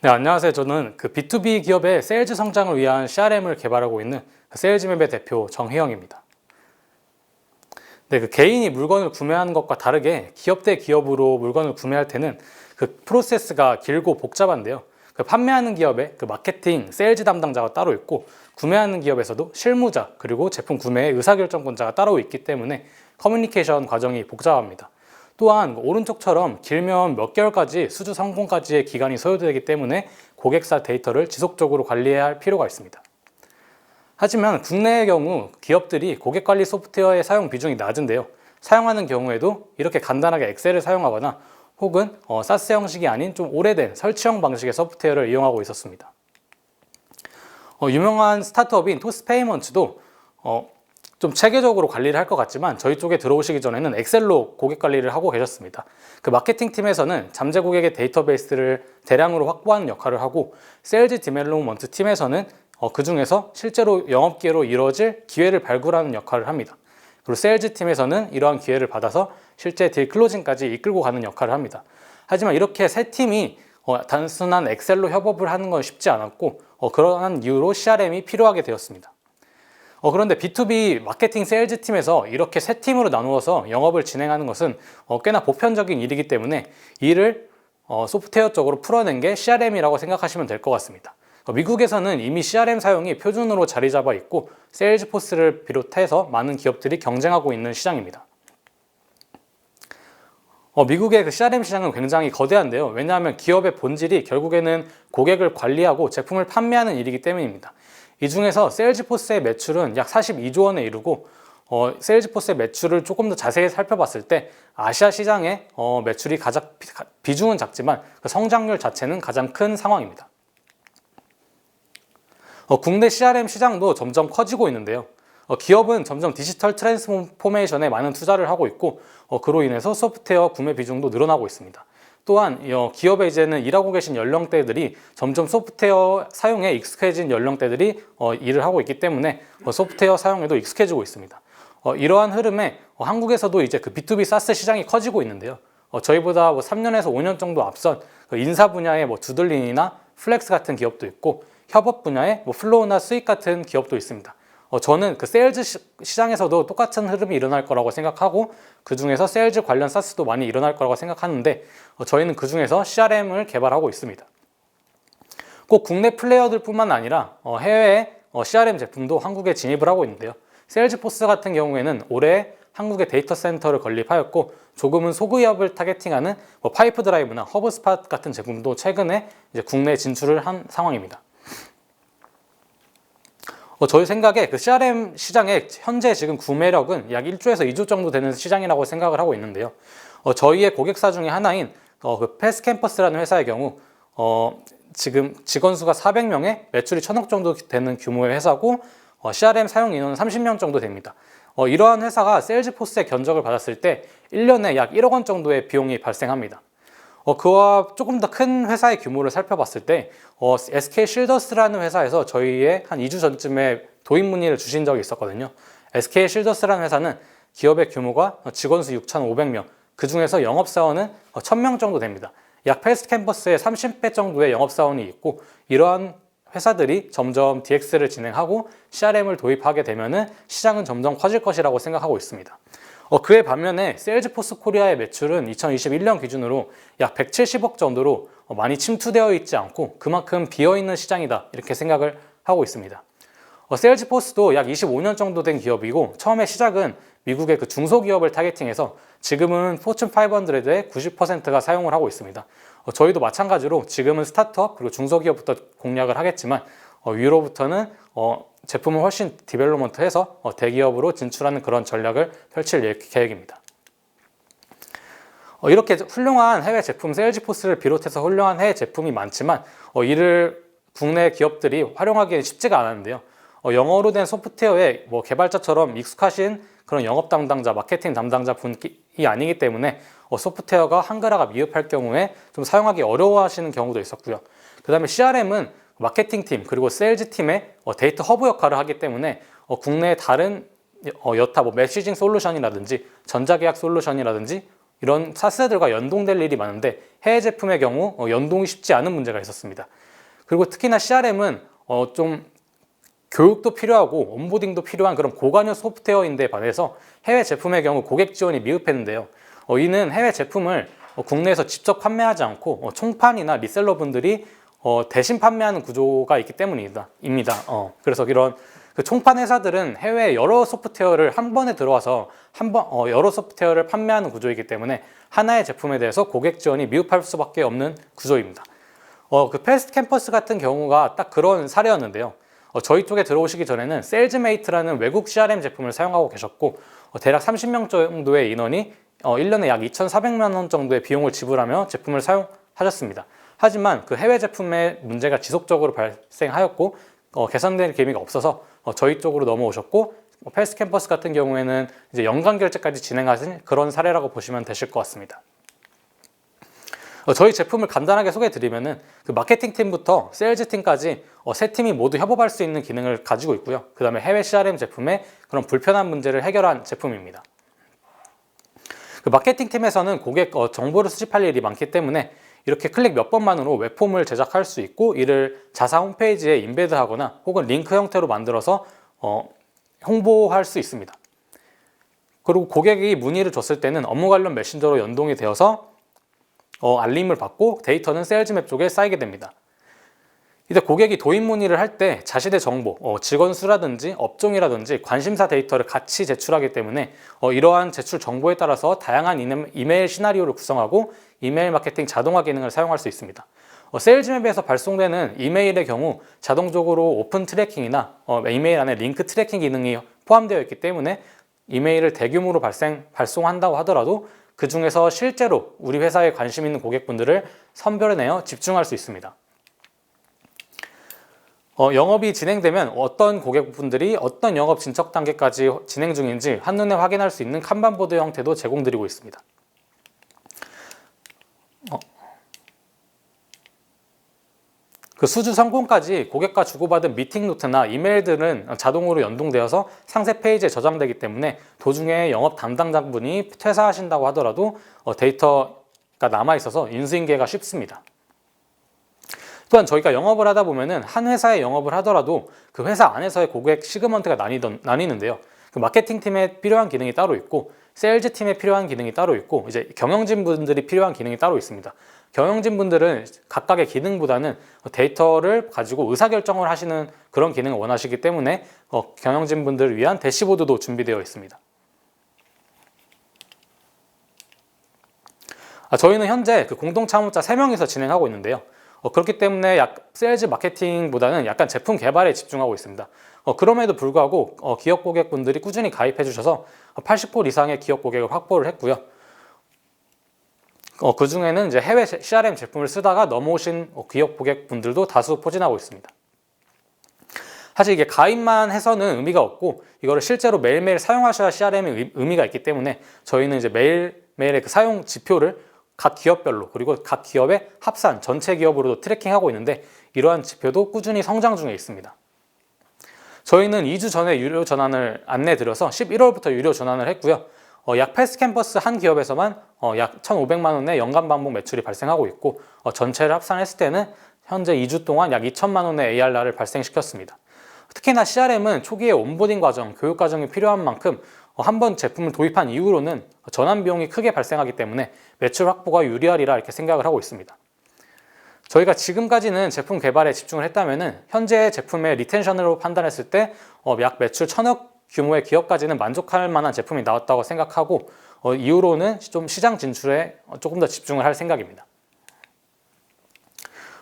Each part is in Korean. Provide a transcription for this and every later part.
네, 안녕하세요. 저는 그 B2B 기업의 세일즈 성장을 위한 CRM을 개발하고 있는 세일즈맵의 대표 정혜영입니다. 네, 그 개인이 물건을 구매하는 것과 다르게 기업 대 기업으로 물건을 구매할 때는 그 프로세스가 길고 복잡한데요. 그 판매하는 기업에 그 마케팅, 세일즈 담당자가 따로 있고 구매하는 기업에서도 실무자 그리고 제품 구매의 의사결정권자가 따로 있기 때문에 커뮤니케이션 과정이 복잡합니다. 또한 오른쪽처럼 길면 몇 개월까지 수주 성공까지의 기간이 소요되기 때문에 고객사 데이터를 지속적으로 관리해야 할 필요가 있습니다. 하지만 국내의 경우 기업들이 고객관리 소프트웨어의 사용 비중이 낮은데요. 사용하는 경우에도 이렇게 간단하게 엑셀을 사용하거나 혹은 사스 형식이 아닌 좀 오래된 설치형 방식의 소프트웨어를 이용하고 있었습니다. 유명한 스타트업인 토스페이먼츠도 좀 체계적으로 관리를 할 것 같지만 저희 쪽에 들어오시기 전에는 엑셀로 고객 관리를 하고 계셨습니다. 그 마케팅 팀에서는 잠재 고객의 데이터베이스를 대량으로 확보하는 역할을 하고 세일즈 디벨롭먼트 팀에서는 그 중에서 실제로 영업기회로 이루어질 기회를 발굴하는 역할을 합니다. 그리고 세일즈 팀에서는 이러한 기회를 받아서 실제 딜 클로징까지 이끌고 가는 역할을 합니다. 하지만 이렇게 세 팀이 단순한 엑셀로 협업을 하는 건 쉽지 않았고 그러한 이유로 CRM이 필요하게 되었습니다. 그런데 B2B 마케팅 세일즈 팀에서 이렇게 세 팀으로 나누어서 영업을 진행하는 것은 꽤나 보편적인 일이기 때문에 이를 소프트웨어적으로 풀어낸 게 CRM이라고 생각하시면 될 것 같습니다. 미국에서는 이미 CRM 사용이 표준으로 자리 잡아 있고 세일즈포스를 비롯해서 많은 기업들이 경쟁하고 있는 시장입니다. 미국의 그 CRM 시장은 굉장히 거대한데요. 왜냐하면 기업의 본질이 결국에는 고객을 관리하고 제품을 판매하는 일이기 때문입니다. 이 중에서 세일즈포스의 매출은 약 42조 원에 이르고 세일즈포스의 매출을 조금 더 자세히 살펴봤을 때 아시아 시장의 매출이 가장 비중은 작지만 그 성장률 자체는 가장 큰 상황입니다. 국내 CRM 시장도 점점 커지고 있는데요. 기업은 점점 디지털 트랜스포메이션에 많은 투자를 하고 있고 그로 인해서 소프트웨어 구매 비중도 늘어나고 있습니다. 또한 기업에 이제는 일하고 계신 연령대들이 점점 소프트웨어 사용에 익숙해진 연령대들이 일을 하고 있기 때문에 소프트웨어 사용에도 익숙해지고 있습니다. 이러한 흐름에 한국에서도 이제 그 B2B 사스 시장이 커지고 있는데요. 저희보다 3년에서 5년 정도 앞선 인사 분야의 두들린이나 플렉스 같은 기업도 있고 협업 분야의 플로우나 스윗 같은 기업도 있습니다. 저는 그 세일즈 시장에서도 똑같은 흐름이 일어날 거라고 생각하고 그 중에서 세일즈 관련 사스도 많이 일어날 거라고 생각하는데 저희는 그 중에서 CRM을 개발하고 있습니다. 꼭 국내 플레이어들 뿐만 아니라 해외의 CRM 제품도 한국에 진입을 하고 있는데요. 세일즈포스 같은 경우에는 올해 한국에 데이터 센터를 건립하였고 조금은 소기업을 타겟팅하는 파이프 드라이브나 허브스팟 같은 제품도 최근에 이제 국내에 진출을 한 상황입니다. 저희 생각에 그 CRM 시장의 현재 지금 구매력은 약 1조에서 2조 정도 되는 시장이라고 생각을 하고 있는데요. 저희의 고객사 중에 하나인 그 패스캠퍼스라는 회사의 경우 지금 직원 수가 400명에 매출이 1,000억 정도 되는 규모의 회사고 CRM 사용 인원은 30명 정도 됩니다. 이러한 회사가 세일즈포스의 견적을 받았을 때 1년에 약 1억 원 정도의 비용이 발생합니다. 그와 조금 더 큰 회사의 규모를 살펴봤을 때 SK 실더스라는 회사에서 저희의 한 2주 전쯤에 도입 문의를 주신 적이 있었거든요. SK 실더스라는 회사는 기업의 규모가 직원 수 6,500명, 그 중에서 영업사원은 1,000명 정도 됩니다. 약 패스트캠퍼스의 30배 정도의 영업사원이 있고 이러한 회사들이 점점 DX를 진행하고 CRM을 도입하게 되면 시장은 점점 커질 것이라고 생각하고 있습니다. 그에 반면에 세일즈포스 코리아의 매출은 2021년 기준으로 약 170억 정도로 많이 침투되어 있지 않고 그만큼 비어있는 시장이다 이렇게 생각을 하고 있습니다. 세일즈포스도 약 25년 정도 된 기업이고 처음에 시작은 미국의 그 중소기업을 타겟팅해서 지금은 포춘 500의 90%가 사용을 하고 있습니다. 저희도 마찬가지로 지금은 스타트업 그리고 중소기업부터 공략을 하겠지만 위로부터는 제품을 훨씬 디벨롭먼트해서 대기업으로 진출하는 그런 전략을 펼칠 계획입니다. 이렇게 훌륭한 해외 제품 세일즈포스를 비롯해서 훌륭한 해외 제품이 많지만 이를 국내 기업들이 활용하기는 쉽지가 않았는데요. 영어로 된 소프트웨어에 개발자처럼 익숙하신 그런 영업 담당자, 마케팅 담당자 분이 아니기 때문에 소프트웨어가 한글화가 미흡할 경우에 좀 사용하기 어려워하시는 경우도 있었고요. 그 다음에 CRM은 마케팅 팀 그리고 세일즈 팀의 데이터 허브 역할을 하기 때문에 국내의 다른 여타 메시징 솔루션이라든지 전자계약 솔루션이라든지 이런 차세들과 연동될 일이 많은데 해외 제품의 경우 연동이 쉽지 않은 문제가 있었습니다. 그리고 특히나 CRM은 좀 교육도 필요하고 온보딩도 필요한 그런 고관여 소프트웨어인데 반해서 해외 제품의 경우 고객 지원이 미흡했는데요. 이는 해외 제품을 국내에서 직접 판매하지 않고 총판이나 리셀러분들이 대신 판매하는 구조가 있기 때문입니다. 그래서 이런 그 총판 회사들은 해외 여러 소프트웨어를 한 번에 들어와서 여러 소프트웨어를 판매하는 구조이기 때문에 하나의 제품에 대해서 고객 지원이 미흡할 수밖에 없는 구조입니다. 그 패스트 캠퍼스 같은 경우가 딱 그런 사례였는데요. 저희 쪽에 들어오시기 전에는 세일즈메이트라는 외국 CRM 제품을 사용하고 계셨고 대략 30명 정도의 인원이 1년에 약 2,400만 원 정도의 비용을 지불하며 제품을 사용하셨습니다. 하지만 그 해외 제품의 문제가 지속적으로 발생하였고 개선될 기미가 없어서 저희 쪽으로 넘어오셨고 패스트 캠퍼스 같은 경우에는 이제 연간 결제까지 진행하신 그런 사례라고 보시면 되실 것 같습니다. 저희 제품을 간단하게 소개해드리면은 그 마케팅 팀부터 세일즈 팀까지 세 팀이 모두 협업할 수 있는 기능을 가지고 있고요. 그 다음에 해외 CRM 제품의 그런 불편한 문제를 해결한 제품입니다. 그 마케팅 팀에서는 고객 정보를 수집할 일이 많기 때문에 이렇게 클릭 몇 번만으로 웹폼을 제작할 수 있고 이를 자사 홈페이지에 인베드하거나 혹은 링크 형태로 만들어서 홍보할 수 있습니다. 그리고 고객이 문의를 줬을 때는 업무 관련 메신저로 연동이 되어서 알림을 받고 데이터는 세일즈맵 쪽에 쌓이게 됩니다. 이때 고객이 도입 문의를 할 때 자신의 정보, 직원 수라든지 업종이라든지 관심사 데이터를 같이 제출하기 때문에 이러한 제출 정보에 따라서 다양한 이메일 시나리오를 구성하고 이메일 마케팅 자동화 기능을 사용할 수 있습니다. 세일즈맵에서 발송되는 이메일의 경우 자동적으로 오픈 트래킹이나 이메일 안에 링크 트래킹 기능이 포함되어 있기 때문에 이메일을 대규모로 발송한다고 하더라도 그 중에서 실제로 우리 회사에 관심 있는 고객분들을 선별해내어 집중할 수 있습니다. 영업이 진행되면 어떤 고객분들이 어떤 영업 진척 단계까지 진행 중인지 한눈에 확인할 수 있는 칸반보드 형태도 제공드리고 있습니다. 그 수주 성공까지 고객과 주고받은 미팅 노트나 이메일들은 자동으로 연동되어서 상세 페이지에 저장되기 때문에 도중에 영업 담당자분이 퇴사하신다고 하더라도 데이터가 남아있어서 인수인계가 쉽습니다. 또한 저희가 영업을 하다 보면은 한 회사에 영업을 하더라도 그 회사 안에서의 고객 시그먼트가 나뉘는데요. 그 마케팅 팀에 필요한 기능이 따로 있고 세일즈 팀에 필요한 기능이 따로 있고 이제 경영진 분들이 필요한 기능이 따로 있습니다. 경영진 분들은 각각의 기능보다는 데이터를 가지고 의사결정을 하시는 그런 기능을 원하시기 때문에 경영진 분들을 위한 대시보드도 준비되어 있습니다. 저희는 현재 그 공동참모자 3명이서 진행하고 있는데요. 그렇기 때문에 세일즈 마케팅보다는 약간 제품 개발에 집중하고 있습니다. 그럼에도 불구하고 기업 고객분들이 꾸준히 가입해 주셔서 80% 이상의 기업 고객을 확보를 했고요. 그 중에는 이제 해외 CRM 제품을 쓰다가 넘어오신 기업 고객분들도 다수 포진하고 있습니다. 사실 이게 가입만 해서는 의미가 없고 이거를 실제로 매일매일 사용하셔야 CRM이 의미가 있기 때문에 저희는 이제 매일매일의 그 사용 지표를 각 기업별로 그리고 각 기업의 합산 전체 기업으로도 트래킹하고 있는데 이러한 지표도 꾸준히 성장 중에 있습니다. 저희는 2주 전에 유료 전환을 안내드려서 11월부터 유료 전환을 했고요. 약 패스트 캠퍼스 한 기업에서만 약 1,500만 원의 연간 반복 매출이 발생하고 있고 전체를 합산했을 때는 현재 2주 동안 약 2천만 원의 ARR을 발생시켰습니다. 특히나 CRM은 초기에 온보딩 과정, 교육 과정이 필요한 만큼 한번 제품을 도입한 이후로는 전환 비용이 크게 발생하기 때문에 매출 확보가 유리하리라 이렇게 생각을 하고 있습니다. 저희가 지금까지는 제품 개발에 집중을 했다면 현재 제품의 리텐션으로 판단했을 때 약 매출 1,000억 규모의 기업까지는 만족할 만한 제품이 나왔다고 생각하고 이후로는 좀 시장 진출에 조금 더 집중을 할 생각입니다.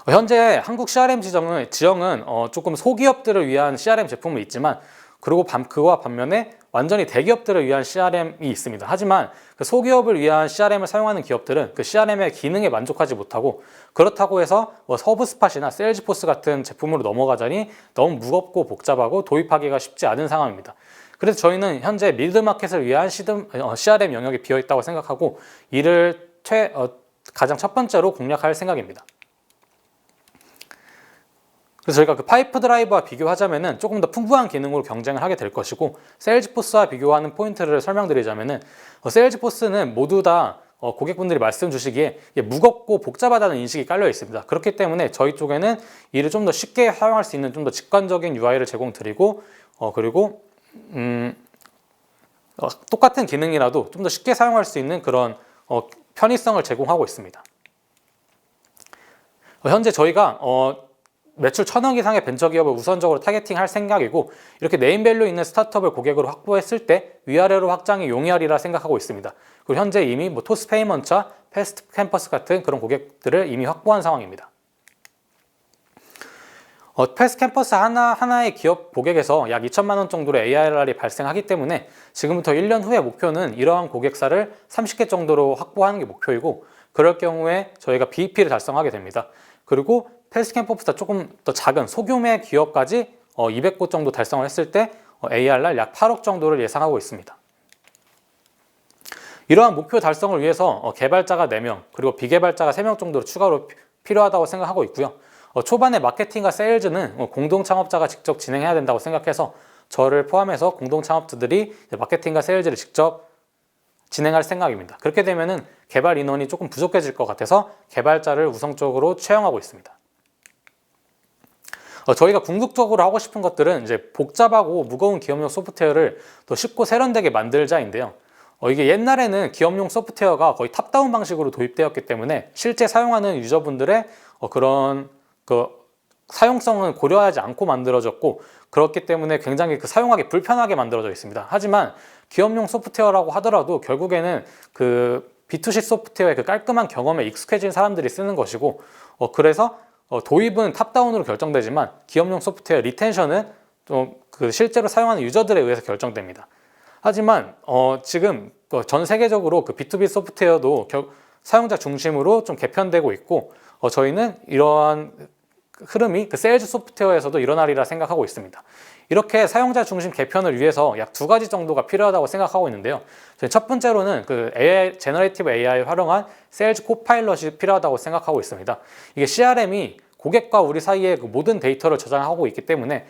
현재 한국 CRM 지형은 조금 소기업들을 위한 CRM 제품은 있지만 그리고 그와 반면에 완전히 대기업들을 위한 CRM이 있습니다. 하지만 그 소기업을 위한 CRM을 사용하는 기업들은 그 CRM의 기능에 만족하지 못하고 그렇다고 해서 서브스팟이나 세일즈포스 같은 제품으로 넘어가자니 너무 무겁고 복잡하고 도입하기가 쉽지 않은 상황입니다. 그래서 저희는 현재 미드마켓을 위한 CRM 영역이 비어있다고 생각하고 이를 가장 첫 번째로 공략할 생각입니다. 그래서 저희가 그 파이프 드라이버와 비교하자면은 조금 더 풍부한 기능으로 경쟁을 하게 될 것이고 세일즈포스와 비교하는 포인트를 설명드리자면은 세일즈포스는 모두 다 고객분들이 말씀 주시기에 이게 무겁고 복잡하다는 인식이 깔려 있습니다. 그렇기 때문에 저희 쪽에는 이를 좀 더 쉽게 사용할 수 있는 좀 더 직관적인 UI를 제공드리고 그리고 똑같은 기능이라도 좀 더 쉽게 사용할 수 있는 그런 편의성을 제공하고 있습니다. 현재 저희가 매출 1,000억 이상의 벤처기업을 우선적으로 타겟팅할 생각이고 이렇게 네임밸류 있는 스타트업을 고객으로 확보했을 때 위아래로 확장이 용이하리라 생각하고 있습니다. 그리고 현재 이미 토스페이먼트와 패스트캠퍼스 같은 그런 고객들을 이미 확보한 상황입니다. 패스트캠퍼스 하나의 기업 고객에서 약 2천만 원 정도의 ARR이 발생하기 때문에 지금부터 1년 후의 목표는 이러한 고객사를 30개 정도로 확보하는 게 목표이고 그럴 경우에 저희가 BEP를 달성하게 됩니다. 그리고 패스트캠퍼스보다 조금 더 작은 소규모의 기업까지 200곳 정도 달성을 했을 때 ARR 약 8억 정도를 예상하고 있습니다. 이러한 목표 달성을 위해서 개발자가 4명 그리고 비개발자가 3명 정도로 추가로 필요하다고 생각하고 있고요. 초반에 마케팅과 세일즈는 공동 창업자가 직접 진행해야 된다고 생각해서 저를 포함해서 공동 창업자들이 마케팅과 세일즈를 직접 진행할 생각입니다. 그렇게 되면은 개발 인원이 조금 부족해질 것 같아서 개발자를 우선적으로 채용하고 있습니다. 저희가 궁극적으로 하고 싶은 것들은 이제 복잡하고 무거운 기업용 소프트웨어를 더 쉽고 세련되게 만들자인데요. 이게 옛날에는 기업용 소프트웨어가 거의 탑다운 방식으로 도입되었기 때문에 실제 사용하는 유저분들의 그런 사용성은 고려하지 않고 만들어졌고 그렇기 때문에 굉장히 사용하기 불편하게 만들어져 있습니다. 하지만 기업용 소프트웨어라고 하더라도 결국에는 B2C 소프트웨어의 깔끔한 경험에 익숙해진 사람들이 쓰는 것이고 그래서 도입은 탑다운으로 결정되지만 기업용 소프트웨어 리텐션은 좀 실제로 사용하는 유저들에 의해서 결정됩니다. 하지만 지금 전 세계적으로 B2B 소프트웨어도 사용자 중심으로 좀 개편되고 있고 저희는 이러한 흐름이 세일즈 소프트웨어에서도 일어나리라 생각하고 있습니다. 이렇게 사용자 중심 개편을 위해서 약 2가지 정도가 필요하다고 생각하고 있는데요. 첫 번째로는 제너레이티브 AI를 활용한 세일즈 코파일럿이 필요하다고 생각하고 있습니다. 이게 CRM이 고객과 우리 사이의 모든 데이터를 저장하고 있기 때문에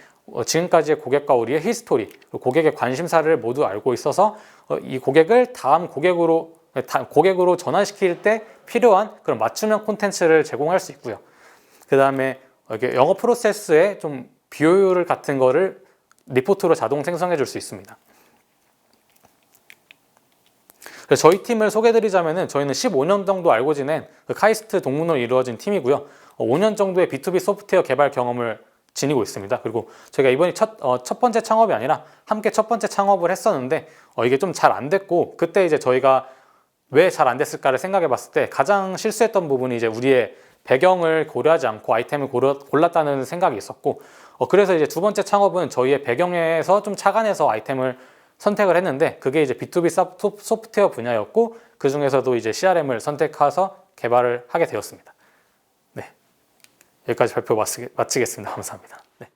지금까지의 고객과 우리의 히스토리, 고객의 관심사를 모두 알고 있어서 이 고객을 다음 고객으로 전환시킬 때 필요한 그런 맞춤형 콘텐츠를 제공할 수 있고요. 그 다음에 영업 프로세스의 좀 비효율 같은 거를 리포트로 자동 생성해 줄 수 있습니다. 그래서 저희 팀을 소개해드리자면은 저희는 15년 정도 알고 지낸 카이스트 동문으로 이루어진 팀이고요. 5년 정도의 B2B 소프트웨어 개발 경험을 지니고 있습니다. 그리고 저희가 이번이 첫 번째 창업이 아니라 함께 첫 번째 창업을 했었는데 이게 좀 잘 안 됐고 그때 이제 저희가 왜 잘 안 됐을까를 생각해 봤을 때 가장 실수했던 부분이 이제 우리의 배경을 고려하지 않고 아이템을 골랐다는 생각이 있었고 그래서 이제 두 번째 창업은 저희의 배경에서 좀 착안해서 아이템을 선택을 했는데 그게 이제 B2B 소프트웨어 분야였고 그 중에서도 이제 CRM을 선택해서 개발을 하게 되었습니다. 네, 여기까지 발표 마치겠습니다. 감사합니다. 네.